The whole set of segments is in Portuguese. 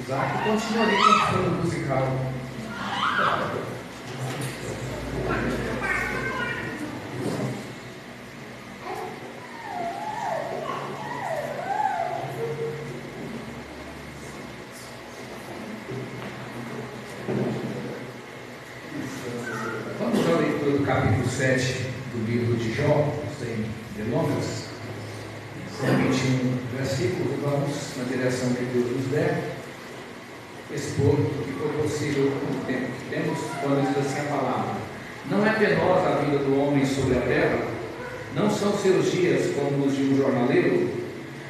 Isaac continuaria com o fundo musical. Vamos à leitura do capítulo 7 do livro de Jó, sem delongas. São 21 versículos, vamos na direção que Deus nos der, expor o que for possível com o tempo que temos, quando diz assim a palavra: não é penosa a vida do homem sobre a terra? Não são seus dias como os de um jornaleiro?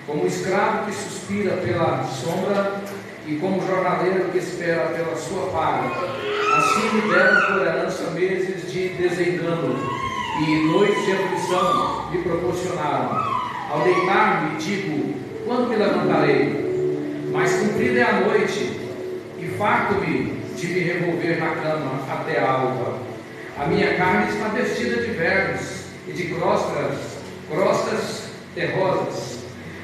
Como o escravo que suspira pela sombra e como o jornaleiro que espera pela sua paga. Assim me deram por herança meses de desengano e noites de aflição me proporcionaram. Ao deitar-me, digo: quando me levantarei? Mas comprida é a noite, e farto-me de me revolver na cama até a alva. A minha carne está vestida de vermes e de crostas terrosas.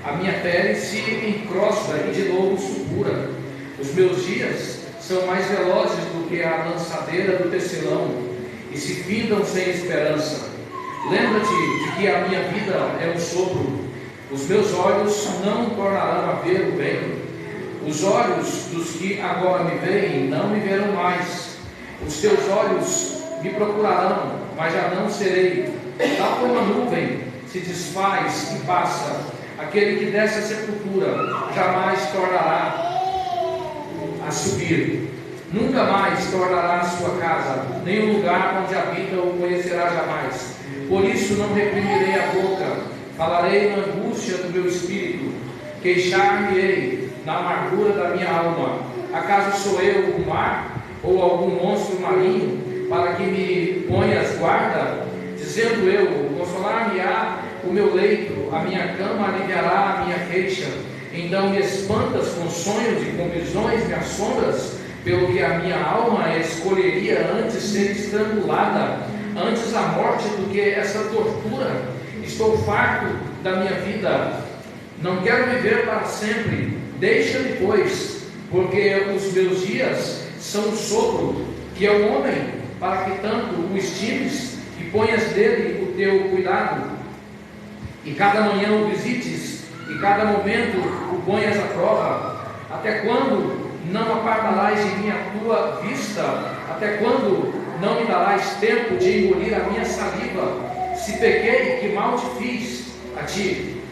A minha pele se encrosta e de novo supura. Os meus dias são mais velozes do que a lançadeira do tecelão, e se findam sem esperança. Lembra-te de que a minha vida é um sopro. Os meus olhos não tornarão a ver o bem. Os olhos dos que agora me veem não me verão mais. Os teus olhos me procurarão, mas já não serei. Tal como a nuvem se desfaz e passa, aquele que desce a sepultura jamais tornará a subir. Nunca mais tornará a sua casa, nem o lugar onde habita o conhecerá jamais. Por isso não reprimirei a boca, falarei na angústia do meu espírito, queixar-me-ei na amargura da minha alma. Acaso sou eu o mar, ou algum monstro marinho, para que me ponhas guarda? Dizendo eu: consolar-me-á o meu leito, a minha cama aliviará a minha queixa. Então me espantas com sonhos e com visões me assombras, pelo que a minha alma escolheria antes ser estrangulada, antes a morte do que essa tortura. Estou farto da minha vida, não quero viver para sempre. Deixa-me, pois, porque os meus dias são um sopro, que é o homem, para que tanto o estimes e ponhas dele o teu cuidado, e cada manhã o visites, e cada momento o ponhas à prova. Até quando não apartarás de mim a tua vista? Até quando não me darás tempo de engolir a minha saliva? Se pequei, que mal te fiz a ti,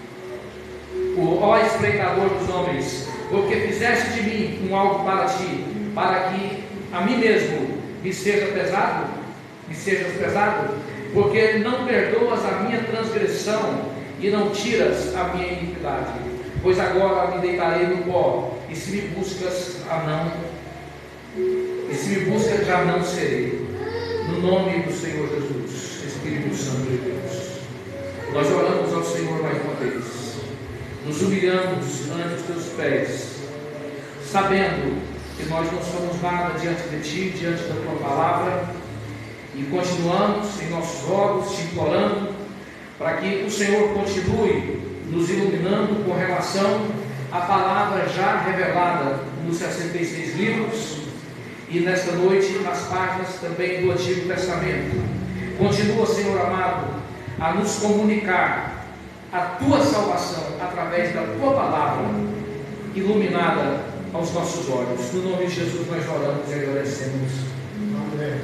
ó espreitador dos homens, porque fizeste de mim um alvo para ti, para que a mim mesmo me sejas pesado, porque não perdoas a minha transgressão e não tiras a minha iniquidade. Pois agora me deitarei no pó, e se me buscas já não serei. No nome do Senhor Jesus, Espírito Santo de Deus, nós oramos ao Senhor mais uma vez, nos humilhamos ante os teus pés, sabendo que nós não somos nada diante de ti, diante da tua palavra, e continuamos em nossos rogos, te implorando para que o Senhor continue nos iluminando com relação à palavra já revelada nos 66 livros, e nesta noite nas páginas também do Antigo Testamento. Continua, Senhor amado, a nos comunicar a tua salvação através da tua palavra iluminada aos nossos olhos. No nome de Jesus nós oramos e agradecemos. Amém.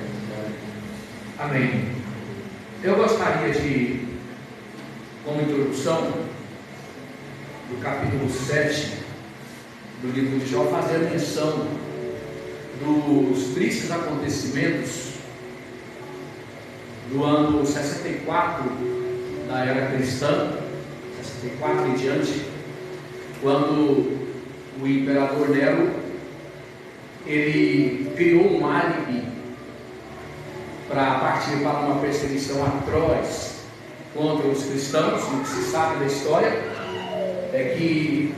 Amém. Eu gostaria de, como introdução do capítulo 7 do livro de Jó, fazer menção dos tristes acontecimentos do ano 64 da era cristã, 64 em diante, quando o imperador Nero ele criou um álibi para partir para uma perseguição atroz contra os cristãos. O que se sabe da história é que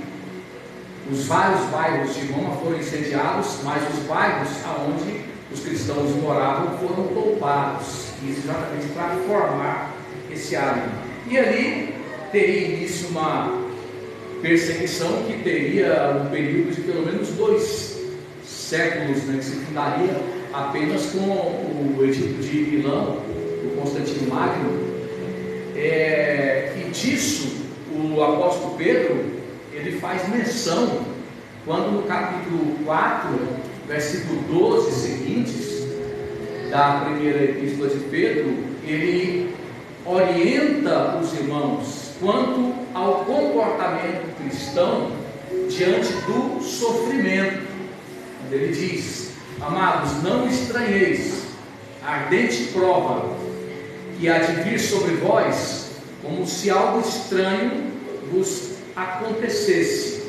os vários bairros de Roma foram incendiados, mas os bairros aonde os cristãos moravam foram poupados, isso exatamente para formar esse álibi. E ali teria início uma perseguição que teria um período de pelo menos 2 séculos, né, que se fundaria apenas com o Edito de Milão, o Constantino Magno. E disso o apóstolo Pedro, ele faz menção quando no capítulo 4, versículo 12 seguintes da primeira epístola de Pedro, ele orienta os irmãos quanto ao comportamento cristão diante do sofrimento. Ele diz: amados, não estranheis a ardente prova que há de vir sobre vós, como se algo estranho vos acontecesse,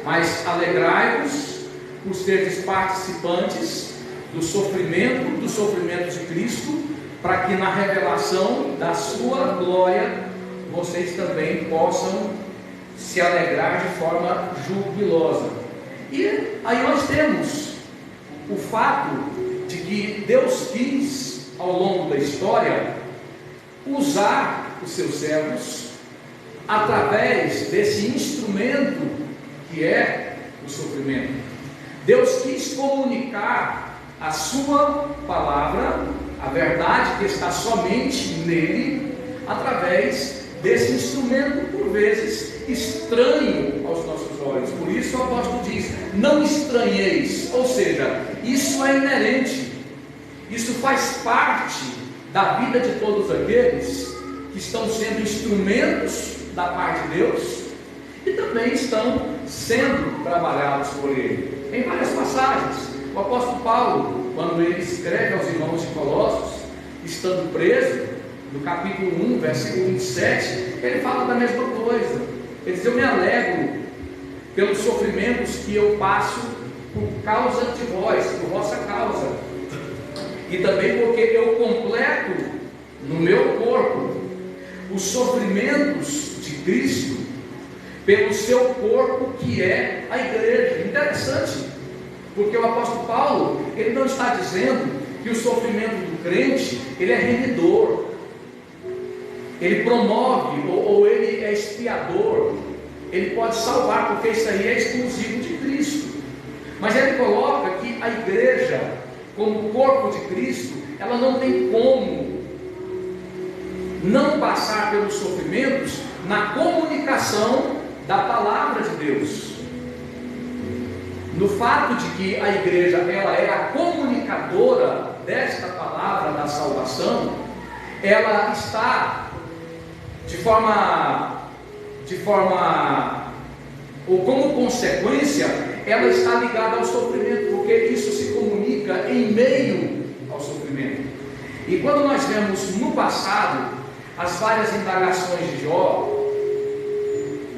mas alegrai-vos por seres participantes do sofrimento de Cristo, para que na revelação da sua glória vocês também possam se alegrar de forma jubilosa. E aí nós temos o fato de que Deus quis, ao longo da história, usar os seus servos através desse instrumento que é o sofrimento. Deus quis comunicar a sua palavra, a verdade que está somente nele, através desse instrumento, por vezes estranho aos nossos olhos. Por isso o apóstolo diz: não estranheis, ou seja, isso é inerente, isso faz parte da vida de todos aqueles que estão sendo instrumentos da parte de Deus e também estão sendo trabalhados por Ele. Em várias passagens, o apóstolo Paulo, quando ele escreve aos irmãos de Colossos, estando preso, no capítulo 1, versículo 27, ele fala da mesma coisa. Ele diz: eu me alegro pelos sofrimentos que eu passo por causa de vós, por vossa causa, e também porque eu completo no meu corpo os sofrimentos de Cristo pelo seu corpo, que é a igreja. Interessante, porque o apóstolo Paulo, ele não está dizendo que o sofrimento do crente, ele é remidor, ele promove, ou ele é expiador, ele pode salvar, porque isso aí é exclusivo de Cristo. Mas ele coloca que a igreja, como corpo de Cristo, ela não tem como não passar pelos sofrimentos na comunicação da palavra de Deus. No fato de que a igreja, ela é a comunicadora desta palavra da salvação, ela está ou como consequência, ela está ligada ao sofrimento, porque isso se comunica em meio ao sofrimento. E quando nós vemos no passado as várias indagações de Jó,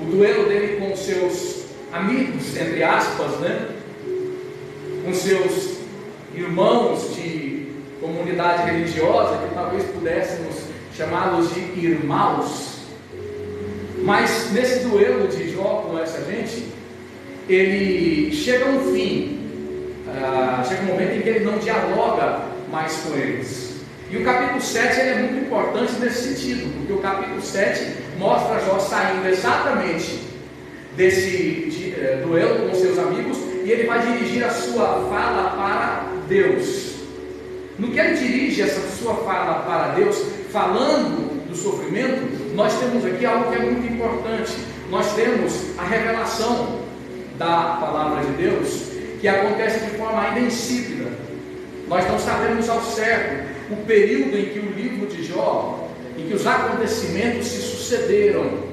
o duelo dele com os seus amigos, entre aspas, né? Com seus irmãos de comunidade religiosa, que talvez pudéssemos chamá-los de irmãos. Mas nesse duelo de Jó com essa gente, ele chega a um fim, chega um momento em que ele não dialoga mais com eles. E o capítulo 7 ele é muito importante nesse sentido, porque o capítulo 7 mostra Jó saindo exatamente desse duelo com seus amigos, e ele vai dirigir a sua fala para Deus. No que ele dirige essa sua fala para Deus, falando do sofrimento, nós temos aqui algo que é muito importante. Nós temos a revelação da palavra de Deus, que acontece de forma ainda insípida. Nós não sabemos ao certo o período em que o livro de Jó, em que os acontecimentos se sucederam.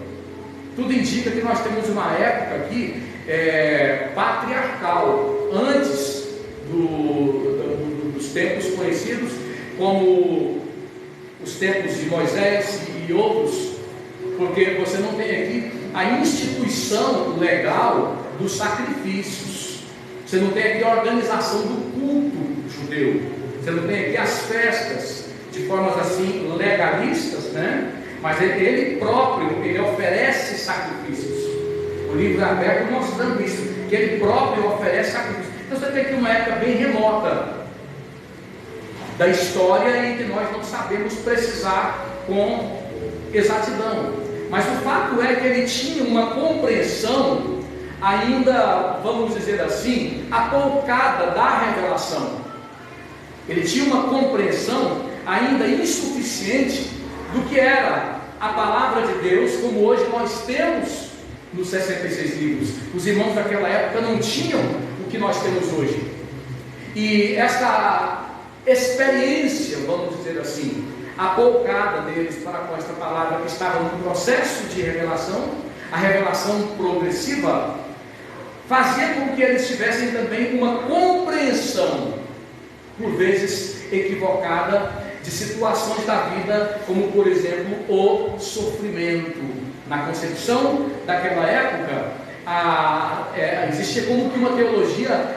Tudo indica que nós temos uma época aqui patriarcal, antes dos tempos conhecidos como os tempos de Moisés e outros, porque você não tem aqui a instituição legal dos sacrifícios, você não tem aqui a organização do culto judeu, você não tem aqui as festas de formas assim legalistas, né? Mas ele próprio, ele oferece sacrifícios. O livro é aberto mostrando isso, que ele próprio oferece sacrifícios. Então você tem aqui uma época bem remota da história em que nós não sabemos precisar com exatidão. Mas o fato é que ele tinha uma compreensão ainda, vamos dizer assim, apoucada da revelação. Ele tinha uma compreensão ainda insuficiente do que era a palavra de Deus, como hoje nós temos nos 66 livros. Os irmãos daquela época não tinham o que nós temos hoje. E esta experiência, vamos dizer assim, apoucada deles para com esta palavra que estava no processo de revelação, a revelação progressiva, fazia com que eles tivessem também uma compreensão, por vezes equivocada, de situações da vida, como por exemplo o sofrimento. Na concepção daquela época, existia como que uma teologia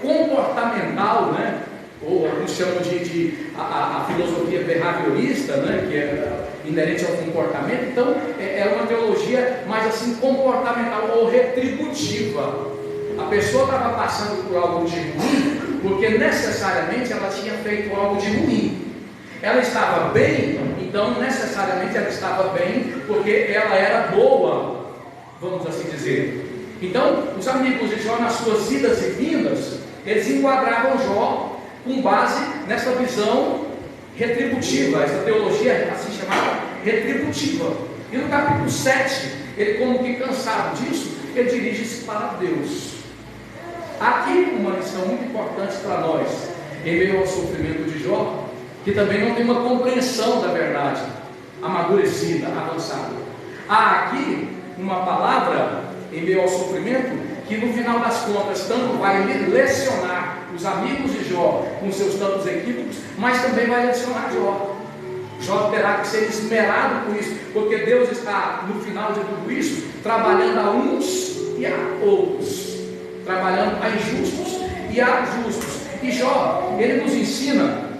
comportamental, né? Ou alguns chamam a filosofia behaviorista, né? Que é inerente ao comportamento. Então é uma teologia mais assim comportamental ou retributiva. A pessoa estava passando por algo de ruim porque necessariamente ela tinha feito algo de ruim. Ela estava bem, então necessariamente ela estava bem porque ela era boa, vamos assim dizer. Então os amigos de Jó, nas suas idas e vindas, eles enquadravam Jó com base nessa visão retributiva, essa teologia assim chamada retributiva. E no capítulo 7, ele, como que cansado disso, ele dirige-se para Deus. Aqui uma lição muito importante para nós, em meio ao sofrimento de Jó, que também não tem uma compreensão da verdade amadurecida, avançada. Há aqui uma palavra em meio ao sofrimento que no final das contas tanto vai lecionar os amigos de Jó com seus tantos equívocos, mas também vai lecionar Jó. Jó terá que ser esmerado por isso, porque Deus está no final de tudo isso trabalhando a uns e a outros, trabalhando a injustos e a justos. E Jó, ele nos ensina,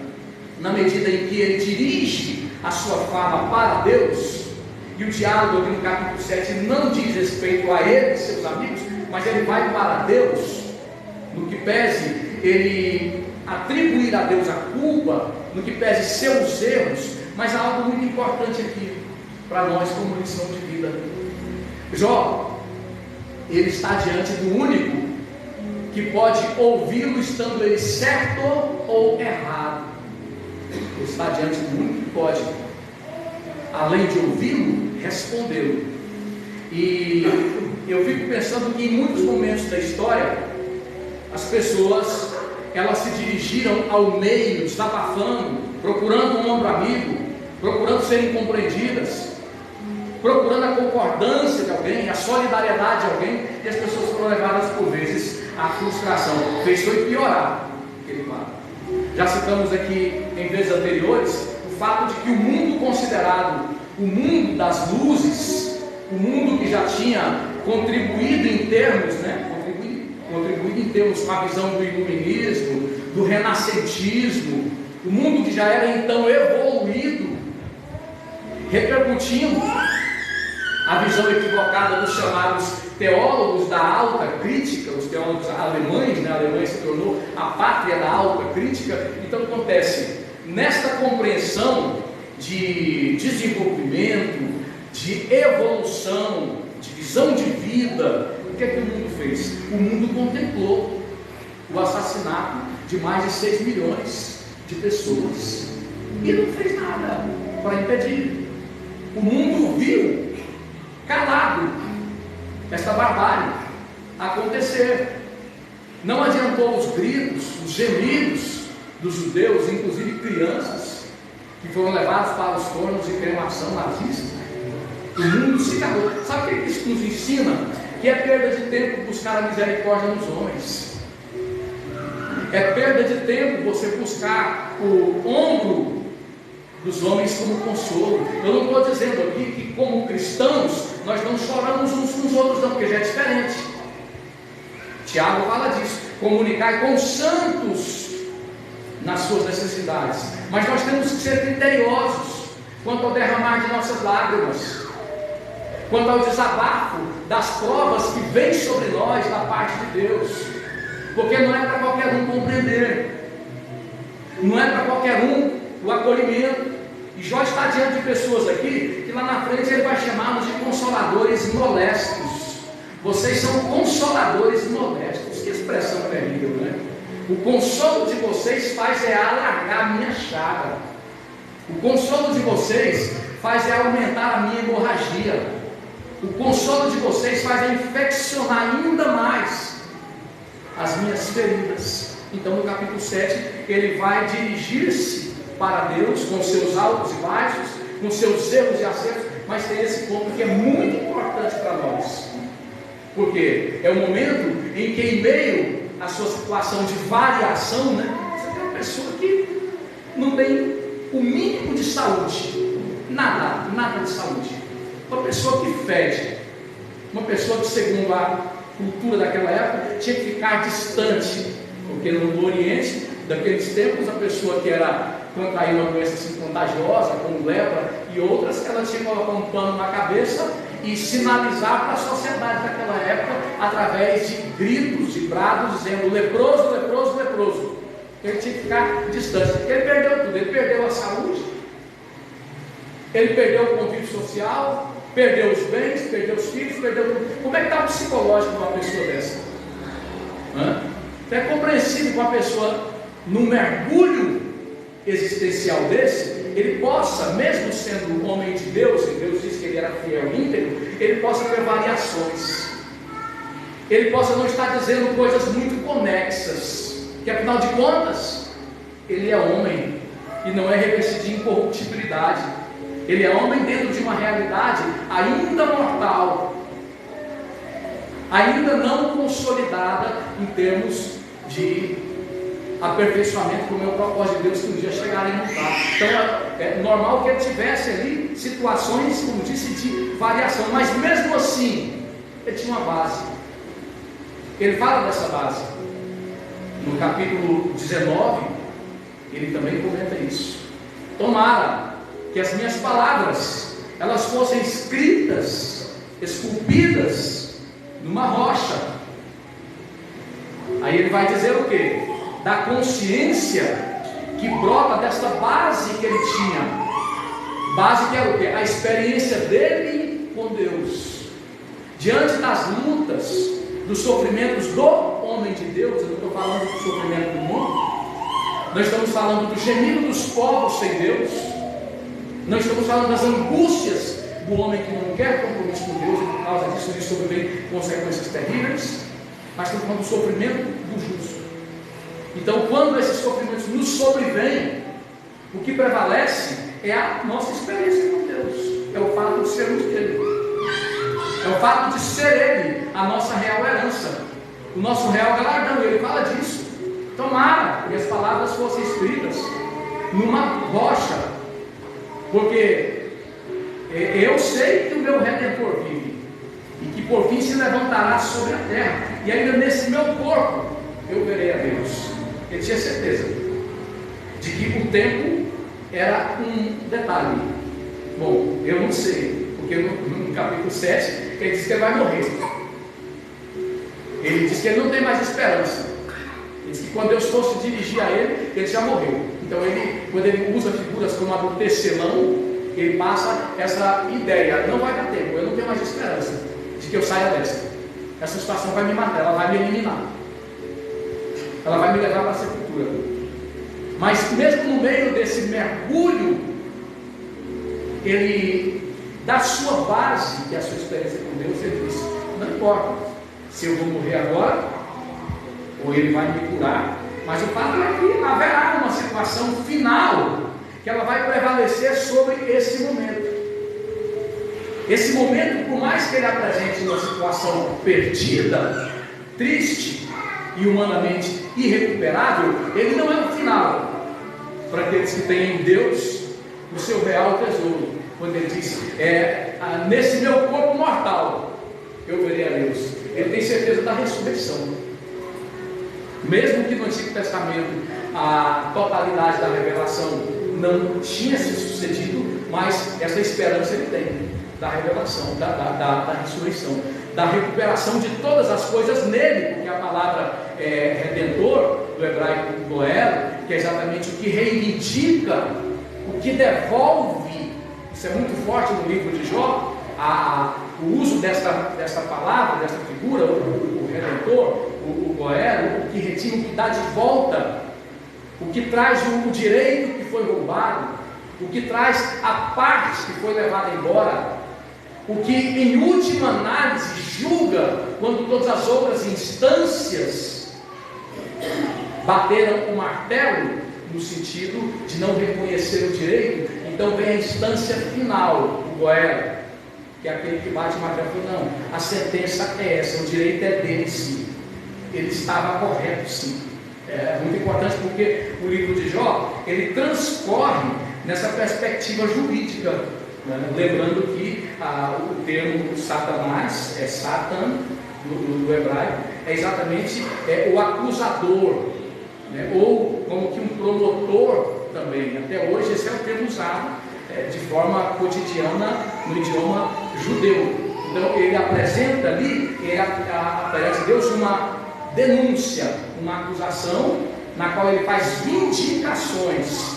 na medida em que ele dirige a sua fala para Deus, e o diálogo aqui no capítulo 7 não diz respeito a ele e seus amigos, mas ele vai para Deus, no que pese ele atribuir a Deus a culpa, no que pese seus erros, mas há algo muito importante aqui para nós como lição de vida. Jó, ele está diante do único que pode ouvi-lo estando ele certo ou errado. Ele está diante do único que pode, além de ouvi-lo, respondê-lo. E eu fico pensando que em muitos momentos da história, as pessoas, elas se dirigiram ao meio, desabafando, procurando um ombro amigo, procurando serem compreendidas, procurando a concordância de alguém, a solidariedade de alguém, e as pessoas foram levadas por vezes à frustração. Fez foi piorar aquele quadro. Já citamos aqui em vezes anteriores o fato de que o mundo considerado o mundo das luzes, o mundo que já tinha contribuído em termos, contribuído em termos com a visão do iluminismo, do renascentismo, o mundo que já era então evoluído, repercutindo a visão equivocada dos chamados teólogos da alta crítica, os teólogos alemães, a Alemanha se tornou a pátria da alta crítica. Então acontece, nesta compreensão de desenvolvimento, de evolução, de visão de vida, o que é que o mundo fez? O mundo contemplou o assassinato de mais de 6 milhões de pessoas e não fez nada para impedir. O mundo viu, calado, esta barbárie acontecer. Não adiantou os gritos, os gemidos dos judeus, inclusive crianças, que foram levados para os fornos de cremação nazista. O mundo se calou. Sabe o que isso nos ensina? Que é perda de tempo buscar a misericórdia nos homens. É perda de tempo você buscar o ombro dos homens como consolo. Eu não estou dizendo aqui que como cristãos nós não choramos uns com os outros, não, porque já é diferente. Tiago fala disso: comunicar com os santos nas suas necessidades, mas nós temos que ser criteriosos quanto ao derramar de nossas lágrimas, quanto ao desabafo das provas que vêm sobre nós da parte de Deus, porque não é para qualquer um compreender, não é para qualquer um o acolhimento. E Jó está diante de pessoas aqui que lá na frente ele vai chamá-los de consoladores molestos, Vocês são consoladores modestos. Que expressão terrível, né? O consolo de vocês faz alargar a minha chaga. O consolo de vocês faz aumentar a minha hemorragia. O consolo de vocês faz infeccionar ainda mais as minhas feridas. Então no capítulo 7 ele vai dirigir-se para Deus com seus altos e baixos, com seus erros e acertos, mas tem esse ponto que é muito importante para nós, porque é o momento em que, em meio à sua situação de variação, né, você tem uma pessoa que não tem o mínimo de saúde, nada de saúde, uma pessoa que fede, uma pessoa que, segundo a cultura daquela época, tinha que ficar distante, porque no Oriente daqueles tempos, a pessoa que era contrair uma doença assim contagiosa, como lepra e outras, ela tinha que colocar um pano na cabeça e sinalizar para a sociedade daquela época, através de gritos, de brados, dizendo leproso, leproso, leproso. Ele tinha que ficar distante. Ele perdeu tudo, ele perdeu a saúde, ele perdeu o convívio social, perdeu os bens, perdeu os filhos, perdeu tudo. Como é que está o psicológico de uma pessoa dessa? É compreensível que uma pessoa, num mergulho existencial desse, ele possa, mesmo sendo um homem de Deus, e Deus disse que ele era fiel e íntegro, ele possa ter variações, ele possa não estar dizendo coisas muito conexas, que afinal de contas, ele é homem, e não é revestido de incorruptibilidade, ele é homem dentro de uma realidade ainda mortal, ainda não consolidada em termos de aperfeiçoamento, como é o propósito de Deus, que um dia chegarem no lugar. Então é normal que ele tivesse ali situações, como disse, de variação, mas mesmo assim ele tinha uma base. Ele fala dessa base no capítulo 19, ele também comenta isso. Tomara que as minhas palavras elas fossem escritas, esculpidas numa rocha. Aí ele vai dizer o quê? Da consciência que brota desta base que ele tinha. Base que era o quê? A experiência dele com Deus. Diante das lutas, dos sofrimentos do homem de Deus, eu não estou falando do sofrimento do mundo, nós estamos falando do gemido dos povos sem Deus, não estamos falando das angústias do homem que não quer compromisso com Deus, e por causa disso ele sobrevém consequências terríveis, mas estamos falando do sofrimento do justo. Então, quando esses sofrimentos nos sobrevêm, o que prevalece é a nossa experiência com Deus, é o fato de sermos dele, é o fato de ser ele a nossa real herança, o nosso real galardão. Ele fala disso. Tomara que as palavras fossem escritas numa rocha, porque eu sei que o meu Redentor vive, e que por fim se levantará sobre a terra, e ainda nesse meu corpo eu verei a Deus. Ele tinha certeza de que o tempo era um detalhe. Bom, eu não sei, porque no capítulo 7 ele diz que ele vai morrer. Ele diz que ele não tem mais esperança. Ele diz que quando Deus fosse dirigir a ele, ele já morreu. Então quando ele usa figuras como a do tecelão, ele passa essa ideia: não vai dar tempo, eu não tenho mais esperança de que eu saia dessa. Essa situação vai me matar, ela vai me eliminar, ela vai me levar para a sepultura. Mas mesmo no meio desse mergulho, ele, da sua base, que é a sua experiência com Deus, ele diz: não importa se eu vou morrer agora, ou ele vai me curar, mas o fato é que haverá uma situação final, que ela vai prevalecer sobre esse momento. Esse momento, por mais que ele apresente uma situação perdida, triste e humanamente irrecuperável, ele não é o final para aqueles que têm em Deus o seu real tesouro. Quando ele diz: nesse meu corpo mortal eu verei a Deus. Ele tem certeza da ressurreição, mesmo que no Antigo Testamento a totalidade da revelação não tinha se sucedido, mas essa esperança ele tem da revelação, da ressurreição, da recuperação de todas as coisas nele, porque a palavra redentor, do hebraico goel, que é exatamente o que reivindica, o que devolve. Isso é muito forte no livro de Jó. o uso desta palavra, desta figura, o Redentor, o Goel, o que retira, o que dá de volta, o que traz o direito que foi roubado, o que traz a parte que foi levada embora, o que em última análise julga quando todas as outras instâncias bateram o martelo no sentido de não reconhecer o direito. Então vem a instância final, o Goel, que é aquele que bate o martelo e fala: não, a sentença é essa, o direito é dele sim, ele estava correto sim. É muito importante porque o livro de Jó, ele transcorre nessa perspectiva jurídica, né? Lembrando que o termo Satanás, é Satan no hebraico, é exatamente o acusador, né? Ou como que um promotor também. Até hoje esse é o termo usado de forma cotidiana no idioma judeu. Então ele apresenta ali, aparece Deus uma denúncia, uma acusação, na qual ele faz vindicações.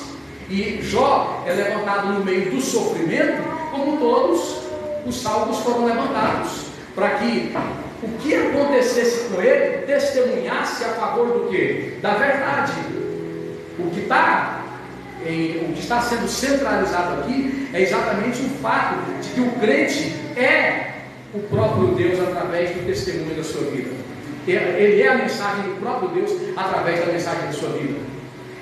E Jó é levantado no meio do sofrimento, como todos os salvos foram levantados, para que o que acontecesse com ele testemunhasse a favor do quê? Da verdade. O que está sendo centralizado aqui é exatamente o fato de que o crente é o próprio Deus através do testemunho da sua vida. Ele é a mensagem do próprio Deus através da mensagem da sua vida.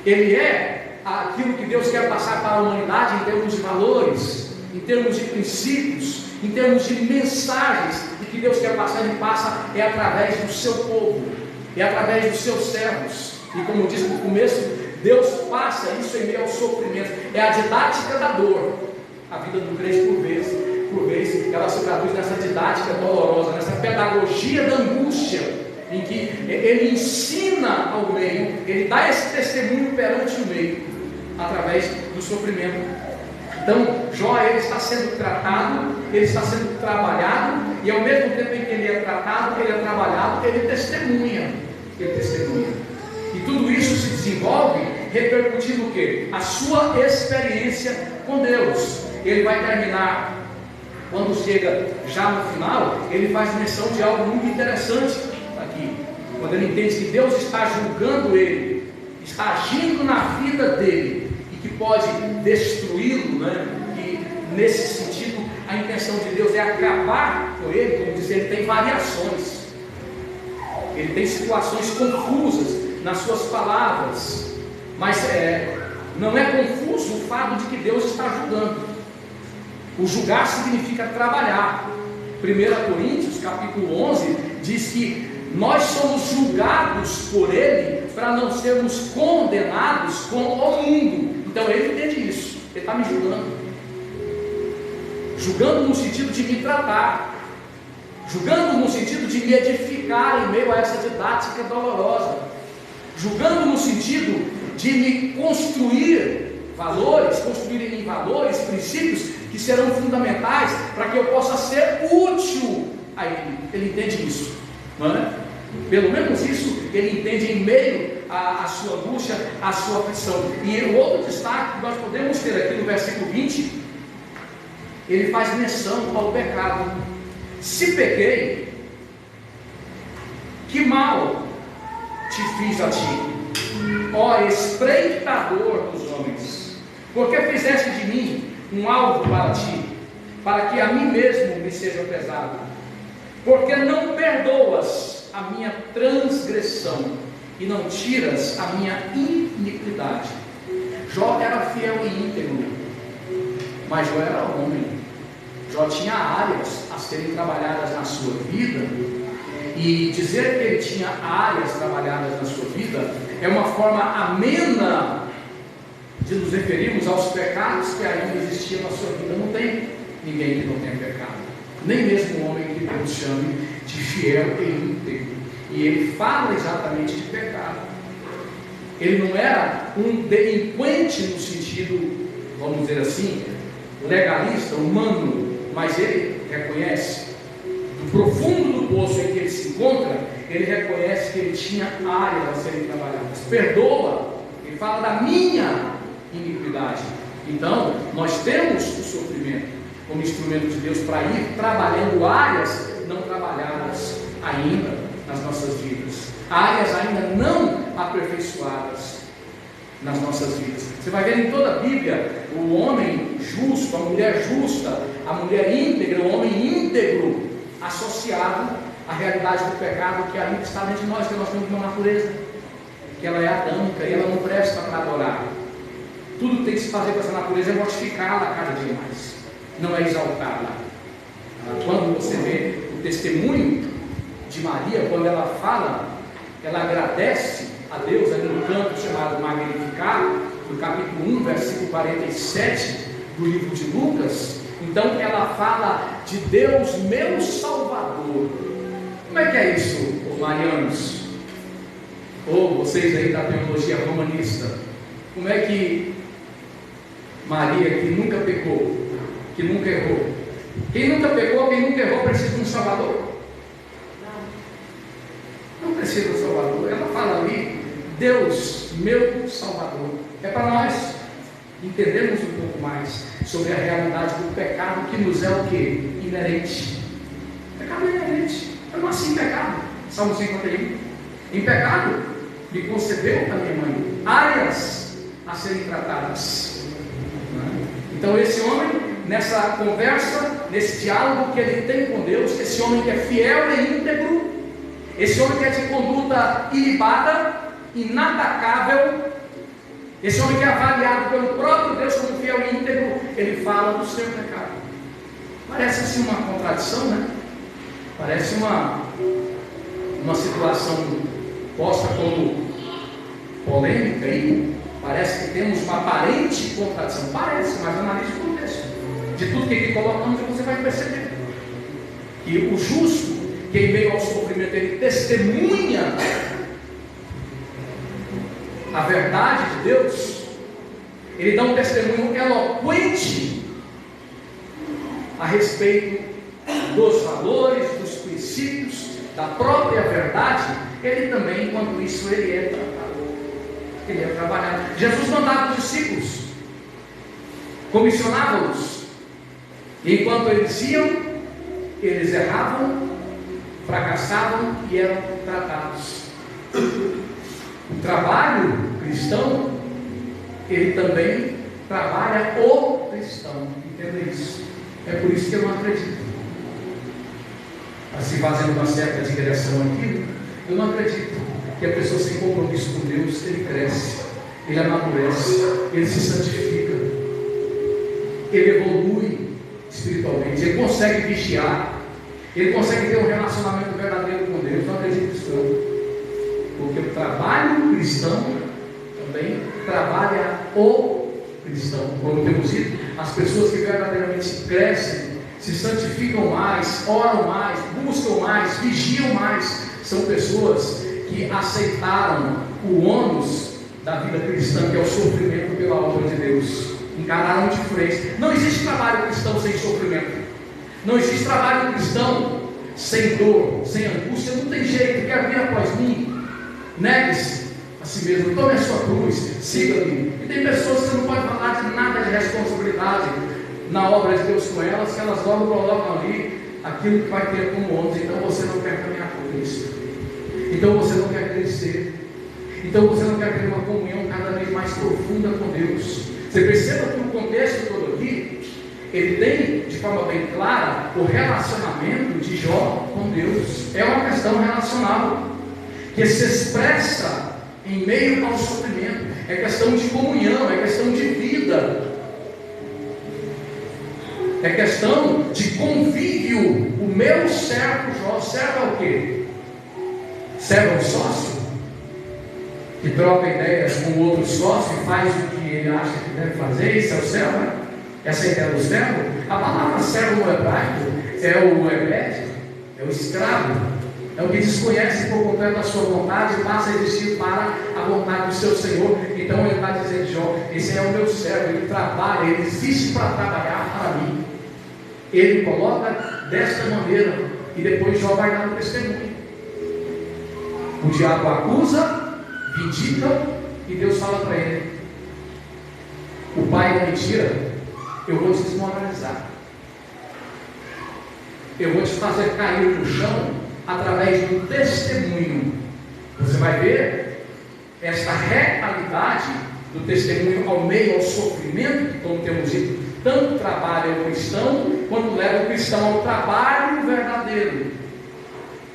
Ele é aquilo que Deus quer passar para a humanidade em termos de valores, em termos de princípios, em termos de mensagens. E que Deus quer passar, Ele passa através do seu povo, através dos seus servos. E como eu disse no começo, Deus passa isso em meio ao sofrimento. É a didática da dor. A vida do crente, por vezes, ela se traduz nessa didática dolorosa, nessa pedagogia da angústia, em que ele ensina ao meio, ele dá esse testemunho perante o meio, através do sofrimento. Então, Jó, ele está sendo tratado, ele está sendo trabalhado, e ao mesmo tempo em que ele é tratado, ele é trabalhado, ele testemunha. E tudo isso se desenvolve repercutindo o quê? A sua experiência com Deus. Ele vai terminar, quando chega já no final, ele faz menção de algo muito interessante aqui, quando ele entende que Deus está julgando ele, está agindo na vida dele, e que pode destruí-lo, né? E nesse sentido, a intenção de Deus é acabar com ele. Como dizer, ele tem variações, ele tem situações confusas nas suas palavras, mas não é confuso o fato de que Deus está julgando. O julgar significa trabalhar. 1 Coríntios capítulo 11 diz que nós somos julgados por Ele para não sermos condenados com o mundo. Então ele entende isso, ele está me julgando no sentido de me tratar, julgando no sentido de me edificar em meio a essa didática dolorosa, julgando no sentido de me construir em mim valores, princípios que serão fundamentais para que eu possa ser útil a Ele. Ele entende isso, não é? Pelo menos isso ele entende em meio à sua angústia, à sua aflição. E o outro destaque que nós podemos ter aqui no versículo 20, ele faz menção ao pecado. Se pequei, que mal te fiz a ti, ó espreitador dos homens? Porque fizeste de mim um alvo para ti, para que a mim mesmo me seja pesado. Porque não perdoas a minha transgressão e não tiras a minha iniquidade. Jó era fiel e íntegro, mas Jó era homem. Jó tinha áreas a serem trabalhadas na sua vida, e dizer que ele tinha áreas trabalhadas na sua vida é uma forma amena de nos referirmos aos pecados que ainda existiam na sua vida. Não tem ninguém que não tenha pecado, nem mesmo um homem que Deus chame de fiel e íntegro. E ele fala exatamente de pecado. Ele não era um delinquente no sentido, vamos dizer assim, legalista, humano, mas ele reconhece, do profundo do poço em que ele se encontra, ele reconhece que ele tinha áreas a serem trabalhadas. Perdoa, ele fala da minha iniquidade. Então, nós temos o sofrimento, como instrumento de Deus para ir trabalhando áreas não trabalhadas ainda nas nossas vidas, áreas ainda não aperfeiçoadas nas nossas vidas. Você vai ver em toda a Bíblia o homem justo, a mulher justa, a mulher íntegra, o homem íntegro, associado à realidade do pecado que ainda está dentro de nós, que nós temos uma natureza, que ela é adâmica e ela não presta para adorar. Tudo tem que se fazer com essa natureza é mortificá-la cada dia mais, não é exaltá-la. Quando você vê o testemunho de Maria, quando ela fala, ela agradece a Deus ali no canto chamado Magnificar, no capítulo 1, versículo 47 do livro de Lucas. Então ela fala de Deus meu Salvador. Como é que é isso, marianos? Ou vocês aí da teologia romanista, como é que Maria, que nunca pecou, que nunca errou, quem nunca pecou, quem nunca errou, precisa de um Salvador? Não precisa de um Salvador. Ela fala ali, Deus, meu Salvador. É para nós entendermos um pouco mais sobre a realidade do pecado, que nos é o que? Inerente. Pecado é inerente. Eu nasci em pecado. Salmo 51. Em pecado me concebeu a minha mãe. Áreas a serem tratadas. Então esse homem, nessa conversa, nesse diálogo que ele tem com Deus, esse homem que é fiel e íntegro, esse homem que é de conduta ilibada, inatacável, esse homem que é avaliado pelo próprio Deus como fiel e íntegro, ele fala do seu pecado. Parece assim uma contradição, né? Parece uma situação posta como polêmica e parece que temos uma aparente contradição. Parece, mas analise o contexto de tudo que ele colocamos e você vai perceber que o justo, que em meio ao sofrimento ele testemunha a verdade de Deus, ele dá um testemunho eloquente a respeito dos valores, dos princípios, da própria verdade. Ele também, enquanto isso, ele é tratado, ele é trabalhado. Jesus mandava os discípulos, comissionava-os, e enquanto eles iam, eles erravam, fracassavam e eram tratados. O trabalho cristão, ele também trabalha o cristão. Entenda isso. É por isso que eu não acredito. Assim, fazendo uma certa digressão aqui, eu não acredito que a pessoa sem compromisso com Deus, ele cresce, ele amadurece, ele se santifica, ele evolui espiritualmente, ele consegue vigiar, ele consegue ter um relacionamento verdadeiro com Deus. Não acredito nisso não. Porque o trabalho cristão também trabalha o cristão. Como temos dito, as pessoas que verdadeiramente crescem, se santificam mais, oram mais, buscam mais, vigiam mais, são pessoas que aceitaram o ônus da vida cristã, que é o sofrimento pela obra de Deus. Encararam de frente. Não existe trabalho cristão sem sofrimento. Não existe trabalho cristão sem dor, sem angústia. Não tem jeito. Quer vir após mim? Negue-se a si mesmo, tome a sua cruz, siga-me. E tem pessoas que você não pode falar de nada de responsabilidade na obra de Deus com elas, que elas logo colocam ali aquilo que vai ter como ônus. Então você não quer caminhar com Cristo, então você não quer crescer, então você não quer ter uma comunhão cada vez mais profunda com Deus. Você perceba que o contexto todo aqui, ele tem de forma bem clara o relacionamento de Jó com Deus. É uma questão relacional que se expressa em meio ao sofrimento. É questão de comunhão, é questão de vida, é questão de convívio. O meu servo Jó, servo é o quê? Servo é um sócio que troca ideias com o outro sócio e faz o que ele acha que deve fazer. Isso é o servo, né? Essa é a ideia do servo. A palavra servo no hebraico é o ebed, é o escravo. É o que desconhece por completo a sua vontade e passa a existir para a vontade do seu Senhor. Então ele está dizendo, Jó, esse é o meu servo, ele trabalha, ele existe para trabalhar para mim. Ele coloca desta maneira e depois Jó vai dar um testemunho. O diabo acusa, vindica e Deus fala para ele: o pai da mentira, eu vou te desmoralizar. eu vou te fazer cair no chão através do testemunho. Você vai ver esta realidade do testemunho ao meio ao sofrimento, como temos dito, tanto trabalha o cristão, quanto leva o cristão ao trabalho verdadeiro.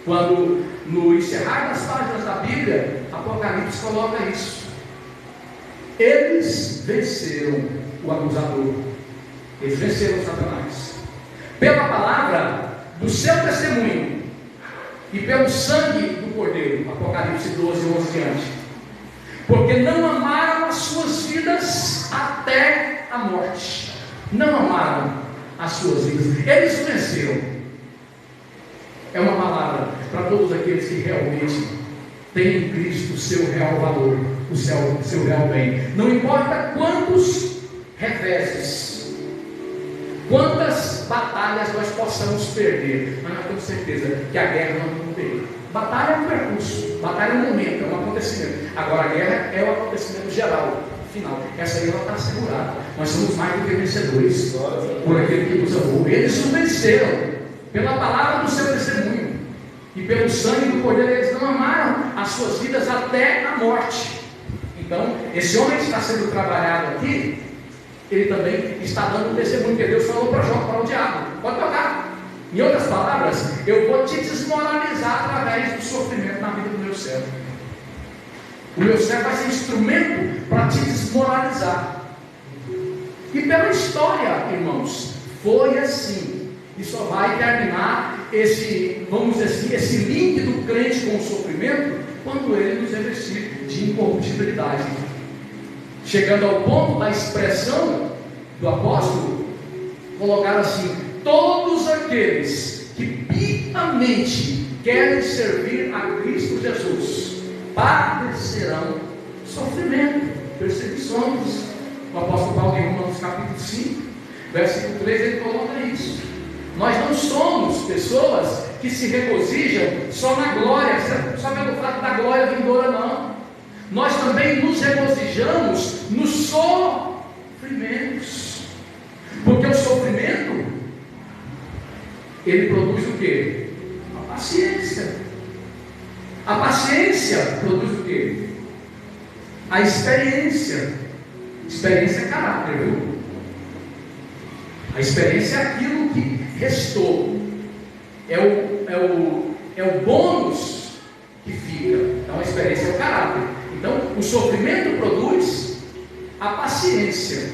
Quando no encerrar das páginas da Bíblia, Apocalipse coloca isso. Eles venceram o acusador, eles venceram Satanás, pela palavra do seu testemunho e pelo sangue do Cordeiro. Apocalipse 12, 11 diante. Porque não amaram as suas vidas até a morte. Não amaram as suas vidas. Eles venceram. É uma palavra para todos aqueles que realmente têm em Cristo o seu real valor, o seu real bem. Não importa quantos reveses, quantas batalhas nós possamos perder, mas nós temos certeza que a guerra não vamos perder. Batalha é um percurso, batalha é um momento, é um acontecimento. Agora a guerra é o acontecimento geral, final. Essa aí ela está assegurada. Nós somos mais do que vencedores por aquele que nos amou. Eles o venceram pela palavra do seu testemunho e pelo sangue do Cordeiro. Eles não amaram as suas vidas até a morte. Então, esse homem que está sendo trabalhado aqui, ele também está dando um testemunho que Deus falou para o diabo: pode tocar. Em outras palavras, eu vou te desmoralizar através do sofrimento na vida do meu servo. O meu servo vai ser instrumento para te desmoralizar. E pela história, irmãos, foi assim. E só vai terminar esse, vamos dizer assim, esse link do crente com o sofrimento, quando ele nos revestir de incorruptibilidade. Chegando ao ponto da expressão do apóstolo, colocar assim: todos aqueles que piamente querem servir a Cristo Jesus padecerão sofrimento, perseguições. O apóstolo Paulo em Romanos capítulo 5, versículo 3, ele coloca isso. Nós não somos pessoas que se regozijam só na glória, só pelo fato da glória vindoura, não. Nós também nos regozijamos nos sofrimentos, porque o sofrimento, ele produz o quê? A paciência. A paciência produz o quê? A experiência. Experiência é caráter, viu? A experiência é aquilo que restou, é o bônus que fica. Então a experiência é o caráter. Então o sofrimento produz a paciência,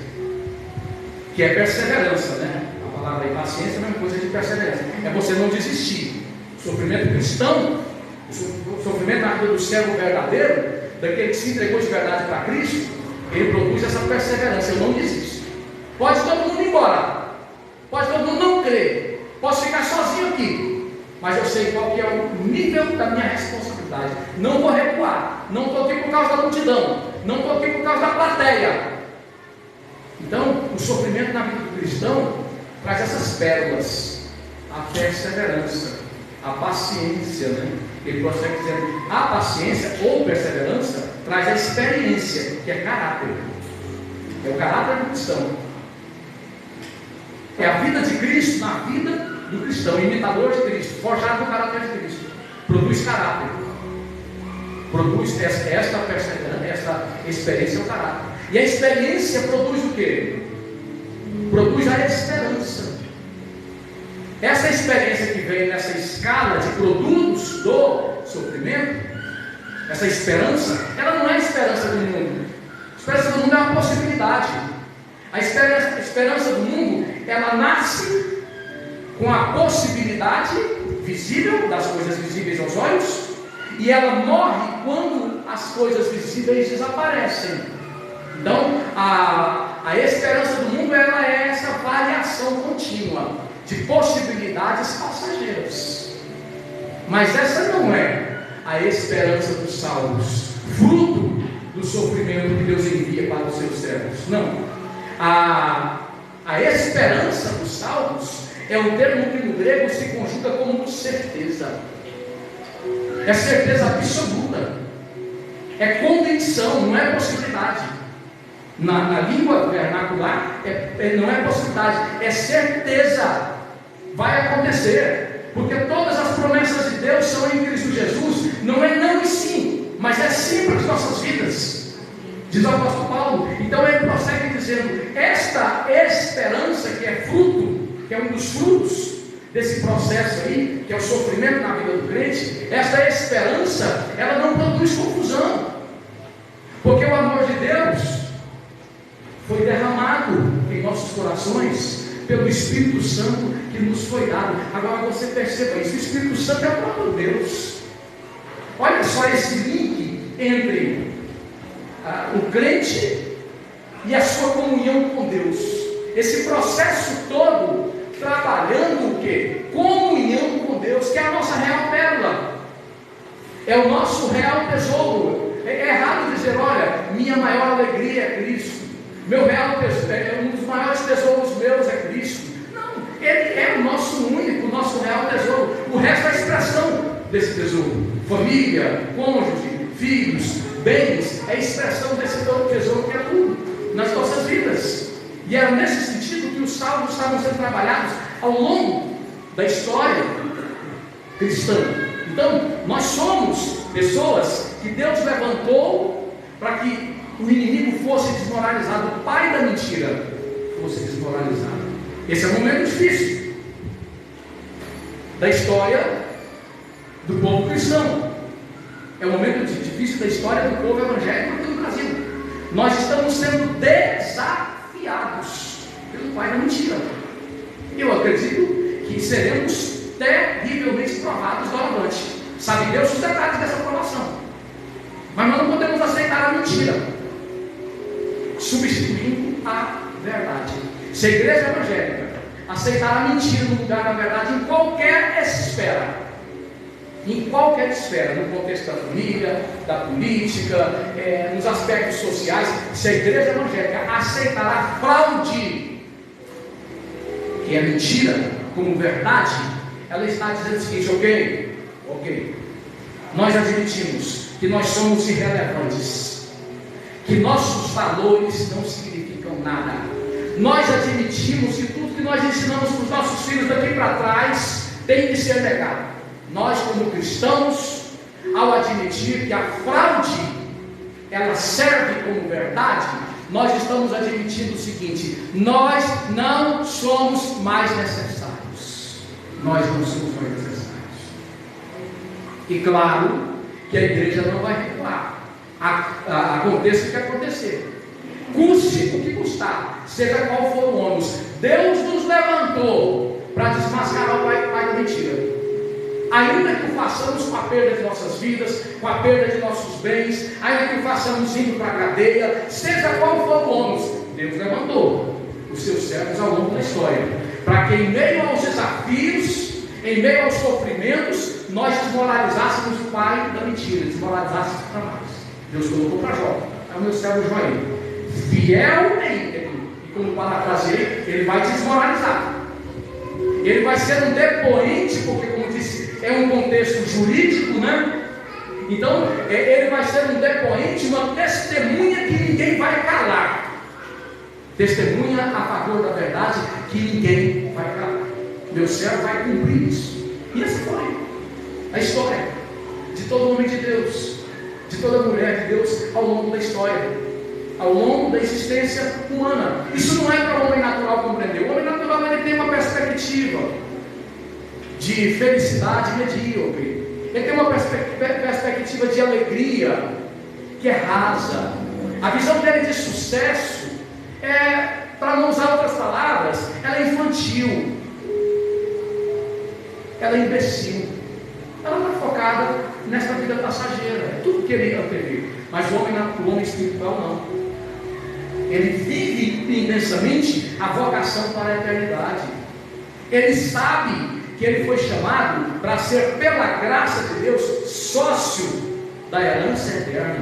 que é perseverança, né? A palavra paciência é a mesma coisa de perseverança, é você não desistir. O sofrimento cristão, o sofrimento na vida do servo verdadeiro, daquele que se entregou de verdade para Cristo, ele produz essa perseverança. Eu não desisto. Pode todo mundo ir embora, pode todo mundo não crer, posso ficar sozinho aqui, mas eu sei qual que é o nível da minha responsabilidade. Não vou recuar. Não estou aqui por causa da multidão, não estou aqui por causa da plateia. Então o sofrimento na vida do cristão traz essas pérolas: a perseverança, a paciência, né? Ele prossegue dizendo: a paciência ou perseverança traz a experiência, que é caráter. É o caráter do cristão. É a vida de Cristo na vida do cristão, imitador de Cristo, forjado no caráter de Cristo. Produz caráter. Produz esta perseverança, esta experiência é o caráter. E a experiência produz o quê? Produz a esperança. Essa experiência que vem nessa escala de produtos do sofrimento, essa esperança, ela não é a esperança do mundo. A esperança do mundo é uma possibilidade. A esperança do mundo, ela nasce com a possibilidade visível das coisas visíveis aos olhos, e ela morre quando as coisas visíveis desaparecem. Então a esperança do mundo, ela é essa variação contínua de possibilidades passageiras. Mas essa não é a esperança dos salvos, fruto do sofrimento que Deus envia para os seus servos. Não. A esperança dos salvos é um termo que no grego se conjuga como certeza. É certeza absoluta. É convicção, não é possibilidade. Na língua vernacular, não é possibilidade, é certeza. vai acontecer, porque todas as promessas de Deus são em Cristo Jesus. Não é não e sim, mas é sim para as nossas vidas, diz o apóstolo Paulo. Então ele prossegue dizendo: esta esperança que é fruto, que é um dos frutos desse processo aí, que é o sofrimento na vida do crente, esta esperança, ela não produz confusão, porque o amor de Deus foi derramado em nossos corações pelo Espírito Santo que nos foi dado. Agora você perceba isso: o Espírito Santo é o próprio Deus. Olha só esse link entre o crente e a sua comunhão com Deus. Esse processo todo trabalhando o quê? Comunhão com Deus, que é a nossa real pérola, é o nosso real tesouro. É errado dizer: olha, minha maior alegria é Cristo, meu real tesouro, um dos maiores tesouros meus é Cristo. Não, Ele é o nosso único, o nosso real tesouro. O resto é a expressão desse tesouro: família, cônjuge, filhos, bens, é a expressão desse tesouro que é tudo nas nossas vidas. E era nesse sentido que os salmos estavam sendo trabalhados ao longo da história cristã. Então, nós somos pessoas que Deus levantou para que o inimigo fosse desmoralizado, o pai da mentira fosse desmoralizado. Esse é um momento difícil da história do povo cristão. É um momento difícil da história do povo evangélico aqui no Brasil. Nós estamos sendo desafiados pelo pai da mentira. Eu acredito que seremos terrivelmente provados doravante. Sabe Deus os detalhes dessa provação, mas nós não podemos aceitar a mentira substituindo a verdade. Se a igreja evangélica aceitar a mentira no lugar da verdade, em qualquer esfera, no contexto da família, da política, nos aspectos sociais, se a igreja evangélica aceitar a fraude, que é mentira, como verdade, ela está dizendo o seguinte: ok, nós admitimos que nós somos irrelevantes, que nossos valores não significam nada. Nós admitimos que tudo que nós ensinamos para os nossos filhos daqui para trás tem que ser negado. Nós, como cristãos, ao admitir que a fraude ela serve como verdade, nós estamos admitindo o seguinte: nós não somos mais necessários. Nós não somos mais necessários. E claro que a igreja não vai recuar. Aconteça o que acontecer, custe o que custar, seja qual for o ônus. Deus nos levantou para desmascarar o pai da mentira. Ainda que o façamos com a perda de nossas vidas, com a perda de nossos bens, ainda que o façamos indo para a cadeia, seja qual for o ônus, Deus levantou os seus servos ao longo da história, para que em meio aos desafios, em meio aos sofrimentos, nós desmoralizássemos o pai da mentira, desmoralizássemos para nós. Deus colocou para Jó: é o meu servo Joel, fiel em íntegro, e como parafraseei, ele vai desmoralizar. Ele vai ser um depoente, porque, como disse, é um contexto jurídico, né? Então, ele vai ser um depoente, uma testemunha que ninguém vai calar. Testemunha a favor da verdade que ninguém vai calar. Meu servo vai cumprir isso. E essa foi a história de todo homem de Deus, de toda mulher de Deus ao longo da história, ao longo da existência humana. Isso não é para o homem natural compreender. O homem natural ele tem uma perspectiva de felicidade medíocre, ele tem uma perspectiva de alegria que é rasa. A visão dele de sucesso é, para não usar outras palavras, ela é infantil, ela é imbecil, ela não é focada nessa vida passageira, é tudo que ele antevê. Mas o homem espiritual não. Ele vive intensamente a vocação para a eternidade. Ele sabe que ele foi chamado para ser, pela graça de Deus, sócio da herança eterna,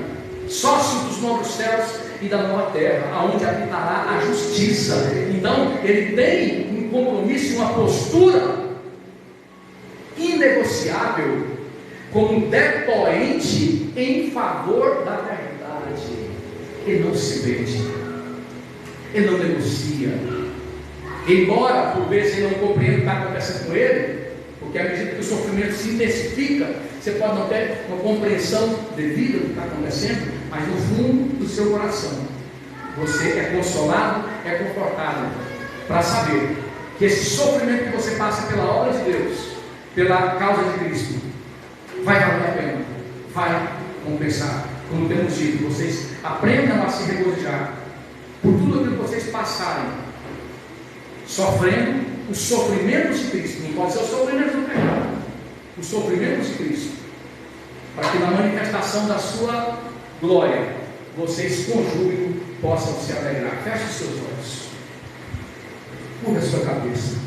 sócio dos novos céus e da nova terra, aonde habitará a justiça. Então ele tem um compromisso, uma postura inegociável como depoente em favor da verdade. Ele não se vende, ele não negocia, embora por vezes ele não compreenda o que está acontecendo com ele, porque à medida que o sofrimento se intensifica, você pode não ter uma compreensão devida do que está acontecendo, mas no fundo do seu coração, você é consolado, é confortado, para saber que esse sofrimento que você passa pela obra de Deus, pela causa de Cristo, vai valer a pena, vai compensar. Como temos dito, vocês aprendam a se regozijar por tudo aquilo que vocês passarem, sofrendo os sofrimentos de Cristo. Não pode ser os sofrimentos do pecado, os sofrimentos de Cristo, para que na manifestação da sua glória, vocês com júbilo possam se alegrar. Feche os seus olhos, curva a sua cabeça.